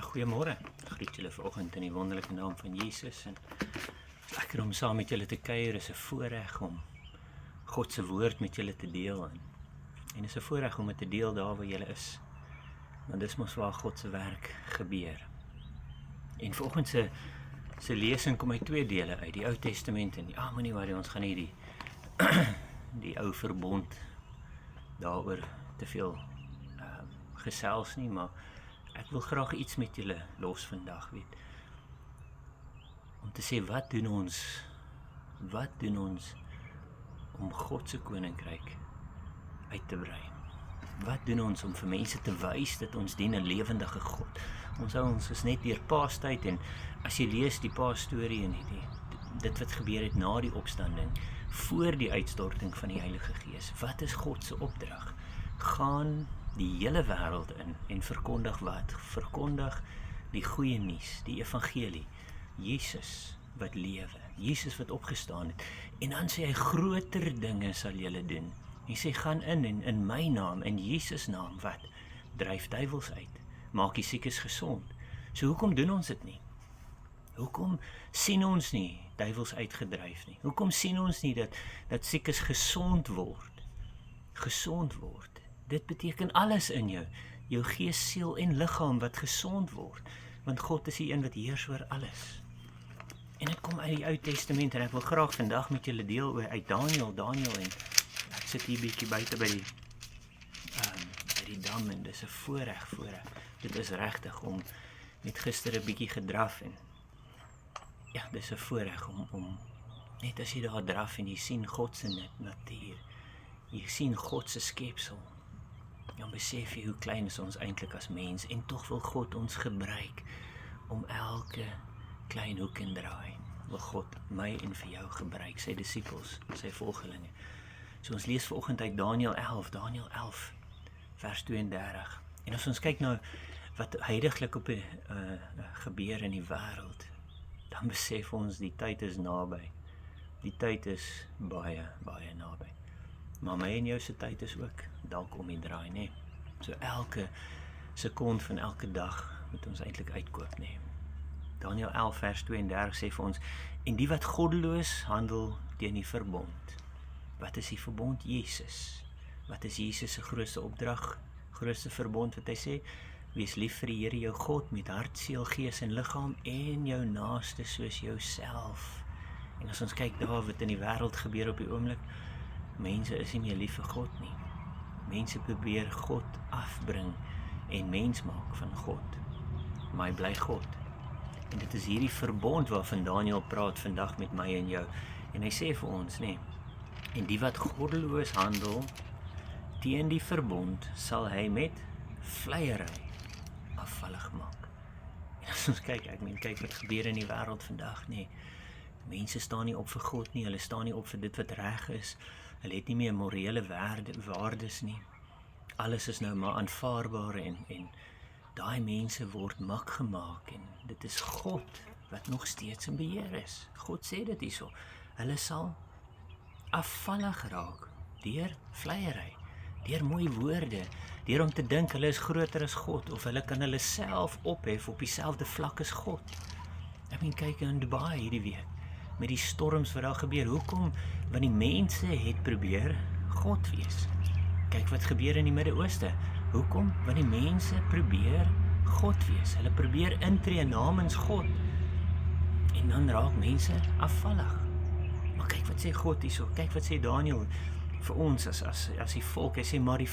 Goeiemôre, groet julle vanoggend in die wonderlike naam van Jesus en is lekker om saam met julle te kuier, is 'n voorreg om God se woord met julle te deel en is 'n voorreg om dit te deel daar waar julle is, want dis mos waar God se werk gebeur. En vanoggend se lesing kom uit twee dele uit, die Ou Testament en moenie worry, ons gaan nie die ou verbond daaroor te veel gesels nie, maar ek wil graag iets met julle los vandag, weet. Om te sê, wat doen ons om God se koninkryk uit te brei? Wat doen ons om vir mense te wys dat ons dien 'n lewendige God? Ons is net deur Paastyd en as jy lees die Paasstorie en dit wat gebeur het na die opstanding, voor die uitstorting van die Heilige Gees, wat is God se opdrag? Gaan die hele wêreld in en verkondig wat? Verkondig die goeie nuus, die evangelie, Jesus wat lewe, Jesus wat opgestaan het, en dan sê hy, groter dinge sal julle doen. Hy sê, gaan in my naam, in Jesus naam, wat? Dryf duiwels uit, maak die siekes gesond. So hoekom doen ons dit nie? Hoekom sien ons nie duiwels uitgedryf nie? Hoekom sien ons nie dat siekes gesond word? Gesond word. Dit beteken alles in jou gees, siel en liggaam wat gesond word, want God is die een wat heers oor alles. En dit kom uit die Ou Testament en ek wil graag vandag met julle deel uit Daniel en ek sit hier bietjie buite by die dam en dis 'n voorreg. Dit is regtig om net gister 'n bietjie gedraf en ja, dis 'n voorreg om net as jy daar draf en jy sien God se natuur, jy sien God se skepsel, dan besef jy hoe klein is ons eintlik as mens en tog wil God ons gebruik om elke klein hoek en draai. Wil God my en vir jou gebruik, sy disippels, sy volgelinge. So ons lees vanoggend uit Daniel 11 vers 32. En as ons kyk nou wat huidiglik op gebeur in die wêreld, dan besef ons die tyd is naby. Die tyd is baie naby. Maar my en jou se tyd is ook dalk om die draai, nee. So elke sekond van elke dag moet ons eintlik uitkoop, nee. Daniel 11 vers 32 sê vir ons, en die wat goddeloos handel teen die verbond. Wat is die verbond? Jesus. Wat is Jesus se grootste opdrag? Grootste verbond wat hy sê? Wees lief vir die Here jou God met hart, siel, gees en liggaam en jou naaste soos jouself. En as ons kyk daar wat in die wêreld gebeur op die oomblik, mense is nie meer lief vir God nie. Mense probeer God afbring en mens maak van God. Maar hy bly God. En dit is hierdie verbond waarvan Daniel praat vandag met my en jou. En hy sê vir ons, nee, en die wat goddeloos handel teen die verbond, sal hy met vleiery afvallig maak. En as ons kyk, kyk wat gebeur in die wêreld vandag, nee. Mense staan nie op vir God nie, hulle staan nie op vir dit wat reg is. Hulle het nie meer morele waardes nie. Alles is nou maar aanvaarbaar en daai mense word mak gemaak en dit is God wat nog steeds in beheer is. God sê dit hierso. Hulle sal afvallig raak deur vleiery, deur mooi woorde, deur om te dink hulle is groter as God of hulle kan hulle self ophef op dieselfde vlak as God. Kyk in Dubai hierdie week met die storms wat daar gebeur. Hoekom? Want die mense het probeer God wees. Kyk wat gebeur in die Midde-Ooste. Hoekom? Want die mense probeer God wees. Hulle probeer intree namens God. En dan raak mense afvallig. Maar kyk wat sê God hierso. Kyk wat sê Daniel vir ons as die volk. Hy sê, maar die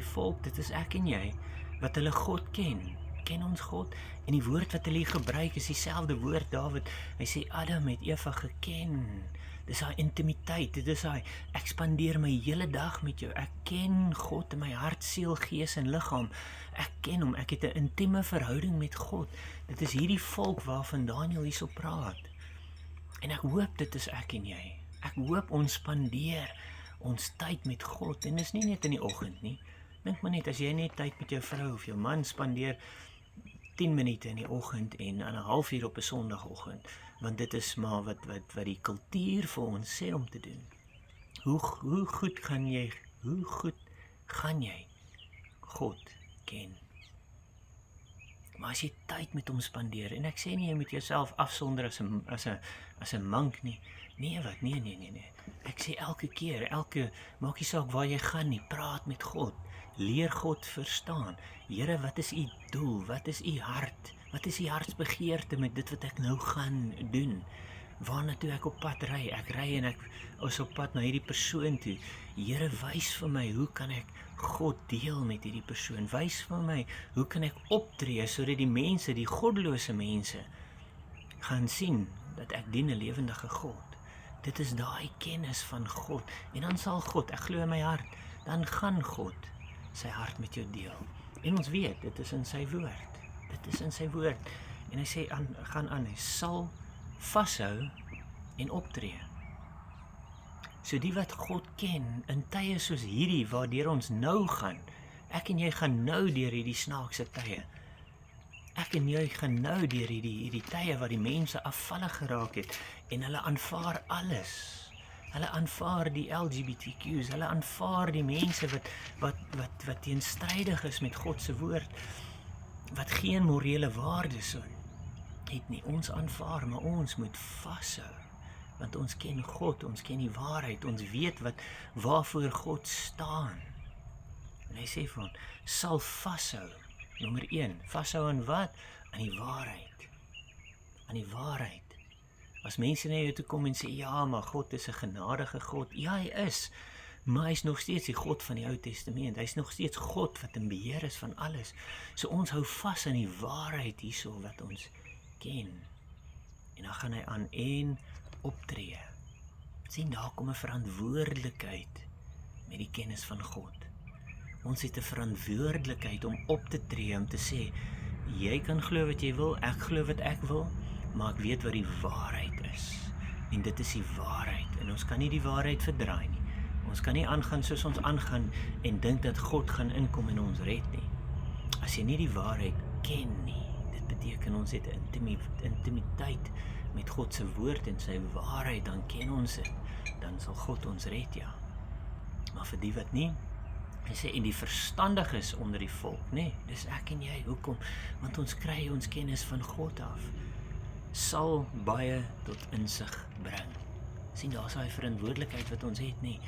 volk, dit is ek en jy, wat hulle God ken. Ken ons God? En die woord wat hulle gebruik is dieselfde woord Dawid. Hy sê Adam het Eva geken. Dis daai intimiteit, dit is daai ek spandeer my hele dag met jou. Ek ken God in my hart, siel, gees en liggaam. Ek ken hom, ek het 'n intieme verhouding met God. Dit is hierdie volk waarvan Daniel hierso praat. En ek hoop dit is ek en jy. Ek hoop ons spandeer ons tyd met God. En dis nie net in die oggend nie. Dink maar net, as jy net tyd met jou vrou of jou man spandeer 10 minute in die oggend en 'n halfuur op 'n Sondagoggend, want dit is maar wat die kultuur vir ons sê om te doen. Hoe goed gaan jy God ken? Maar as jy tyd met hom spandeer, en ek sê nie jy moet jouself afsonder as 'n monk nie. Nee wat, nee. Ek sê elke keer, maak nie saak waar jy gaan nie, praat met God. Leer God verstaan. Here, wat is u doel? Wat is u hart? Wat is u hartsbegeerte met dit wat ek nou gaan doen? Waarna toe ek op pad ry? Ek ry en ek is op pad na hierdie persoon toe. Here, wys vir my, hoe kan ek God deel met hierdie persoon? Wys vir my, hoe kan ek optree sodat die mense, die goddelose mense, gaan sien dat ek dien 'n lewendige God. Dit is daai kennis van God. En dan sal God, ek glo in my hart, dan gaan God sy hart met jou deel. En ons weet, dit is in sy woord. Dit is in sy woord. En hy sê, hy sal vashou en optree. So die wat God ken, in tye soos hierdie, waardeur ons nou gaan, ek en jy gaan nou deur hierdie snaakse tye. Ek en jy gaan nou deur hierdie tye waar die mense afvallig geraak het, en hulle aanvaar alles. Hulle aanvaar die LGBTQ's, hulle aanvaar die mense wat teenstrydig is met God se woord, wat geen morele waardes het nie. Ons aanvaar, maar ons moet vashou, want ons ken God, ons ken die waarheid, ons weet waarvoor God staan. En hy sê van, sal vashou, nommer 1, vashou aan wat? Aan die waarheid. Aan die waarheid. As mense na jou toe kom en sê, ja, maar God is 'n genadige God. Ja, hy is, maar hy is nog steeds die God van die Ou Testament. Hy is nog steeds God wat in beheer is van alles. So ons hou vas aan die waarheid hierso wat ons ken. En dan gaan hy aan en optree. Sien, daar kom 'n verantwoordelikheid met die kennis van God. Ons het 'n verantwoordelikheid om op te tree, om te sê, jy kan glo wat jy wil, ek glo wat ek wil, maar ek weet wat die waarheid is. En dit is die waarheid. En ons kan nie die waarheid verdraai nie. Ons kan nie aangaan soos ons aangaan en dink dat God gaan inkom en ons red nie. As jy nie die waarheid ken nie, dit beteken ons het intimiteit met God se woord en sy waarheid, dan ken ons dit. Dan sal God ons red, ja. Maar vir die wat nie, hy sê, en die verstandiges onder die volk, nee, dis ek en jy. Hoekom? Want ons kry ons kennis van God af. Sal baie tot insig bring. Sien, daar is daai verantwoordelikheid wat ons het, nie.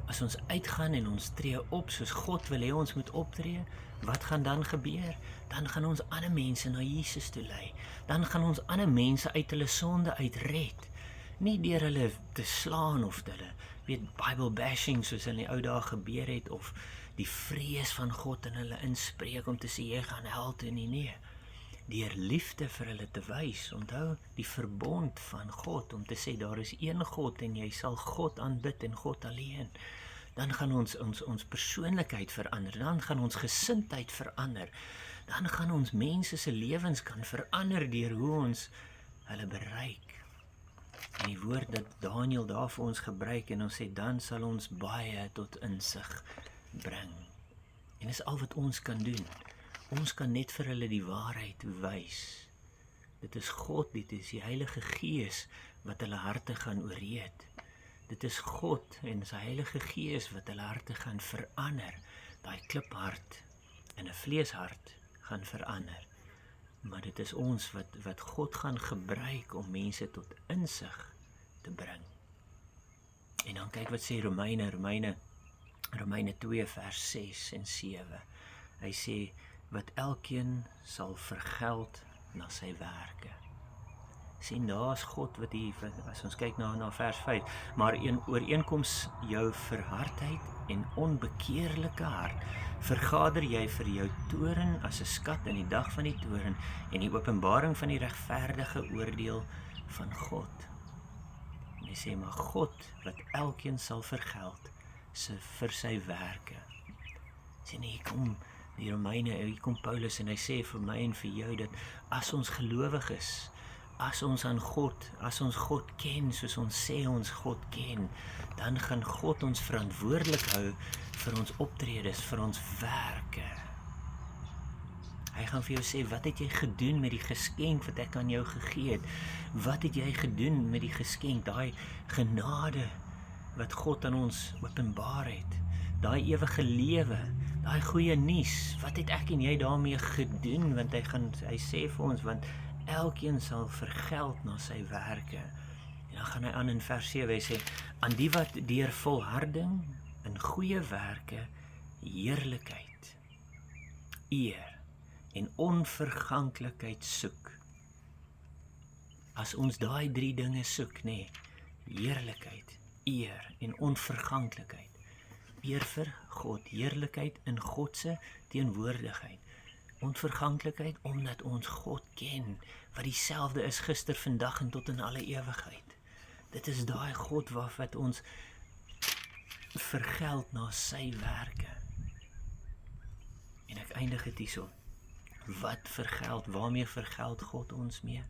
As ons uitgaan en ons tree op soos God wil hê ons moet optree, wat gaan dan gebeur? Dan gaan ons ander mense na Jesus toe lei. Dan gaan ons ander mense uit hulle sonde uitred. Nie deur hulle te slaan of hulle, Bible bashing soos in die ou dae gebeur het, of die vrees van God in hulle inspreek om te sê, jy gaan hel toe nie, nee. Deur liefde vir hulle te wys, onthou die verbond van God, om te sê, daar is een God en jy sal God aanbid en God alleen. Dan gaan ons persoonlikheid verander, dan gaan ons gesindheid verander, dan gaan ons mense se lewens kan verander deur hoe ons hulle bereik. En die woord dat Daniel daar vir ons gebruik, en ons sê, dan sal ons baie tot insig bring. En dis al wat ons kan doen. Ons kan net vir hulle die waarheid wys. Dit is God, dit is die Heilige Gees wat hulle harte gaan oorreed. Dit is God en sy Heilige Gees wat hulle harte gaan verander. Daai kliphart en 'n vleeshart gaan verander. Maar dit is ons wat God gaan gebruik om mense tot insig te bring. En dan kyk wat sê Romeine 2 vers 6 en 7. Hy sê, wat elkeen sal vergeld na sy werke. Sien, daar is God wat hier, as ons kyk na vers 5, maar ooreenkoms jou verhardheid en onbekeerlike hart, vergader jy vir jou toorn as 'n skat in die dag van die toorn en die openbaring van die regverdige oordeel van God. En hy sê, maar God wat elkeen sal vergeld vir sy werke. Sien, hier kom die Romeine, hier kom Paulus en hy sê vir my en vir jou dat as ons gelowig is, as ons God ken, soos ons sê ons God ken, dan gaan God ons verantwoordelik hou vir ons optredes, vir ons werke. Hy gaan vir jou sê, wat het jy gedoen met die geskenk wat ek aan jou gegee het? Wat het jy gedoen met die geskenk, daai genade wat God aan ons openbaar het? Daai ewige lewe daai goeie nuus, wat het ek en jy daarmee gedoen? Want hy sê vir ons, want elkeen sal vergeld na sy werke. En dan gaan hy aan in vers 7, hy sê, aan die wat deur volharding in goeie werke, heerlikheid, eer en onverganklikheid soek. As ons daai 3 dinge soek, heerlikheid, eer en onverganklikheid. Eer vir God, heerlikheid in God se teenwoordigheid. Onverganklikheid omdat ons God ken, wat dieselfde is gister, vandag en tot in alle ewigheid. Dit is daai God wat ons vergeld na sy werke. En ek eindig dit hierso. Wat vergeld, waarmee vergeld God ons mee?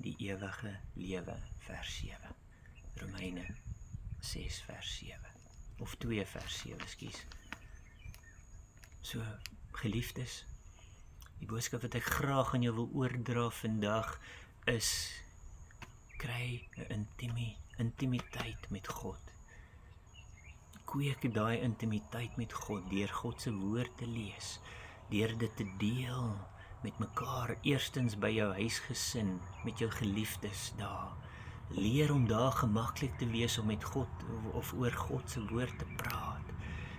Die ewige lewe, vers 7. Romeine 6 vers 7. Of 2 vers 7, ekskuus. So, geliefdes, die boodskap wat ek graag aan jou wil oordra vandag is, kry 'n intimiteit met God. Kweek daai intimiteit met God deur God se woord te lees, deur dit te deel met mekaar, eerstens by jou huisgesin, met jou geliefdes daar. Leer om daar gemaklik te wees om met God of oor God se woord te praat.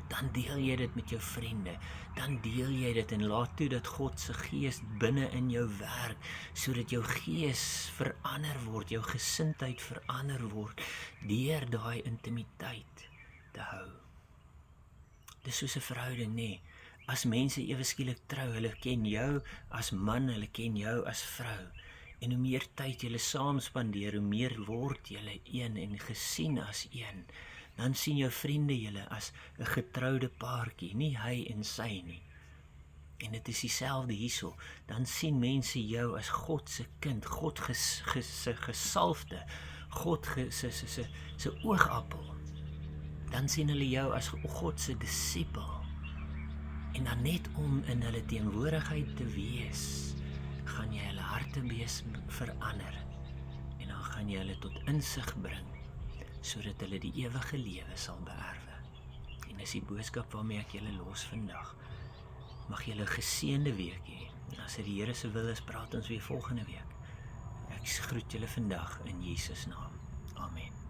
Dan deel jy dit met jou vriende, dan deel jy dit en laat toe dat God se gees binne in jou werk, sodat jou gees verander word, jou gesindheid verander word, deur daai intimiteit te hou. Dis soos 'n verhouding, As mense ewe skielik trou, hulle ken jou as man, hulle ken jou as vrou. En hoe meer tyd julle saam spandeer, hoe meer word julle een en gesien as een. Dan sien jou vriende julle as 'n getroude paartjie, nie hy en sy nie. En dit is dieselfde hierso. Dan sien mense jou as God se kind, God se gesalfde, God se oogappel. Dan sien hulle jou as God se disipel. En dan net om in hulle teenwoordigheid te wees, gaan jy hulle hartebees verander. En dan gaan jy hulle tot insig bring, sodat hulle die ewige lewe sal beerwe. En dis die boodskap waarmee ek julle los vandag. Mag julle 'n geseënde week hê. En as dit die Here se wil is, praat ons weer volgende week. Ek groet julle vandag in Jesus naam. Amen.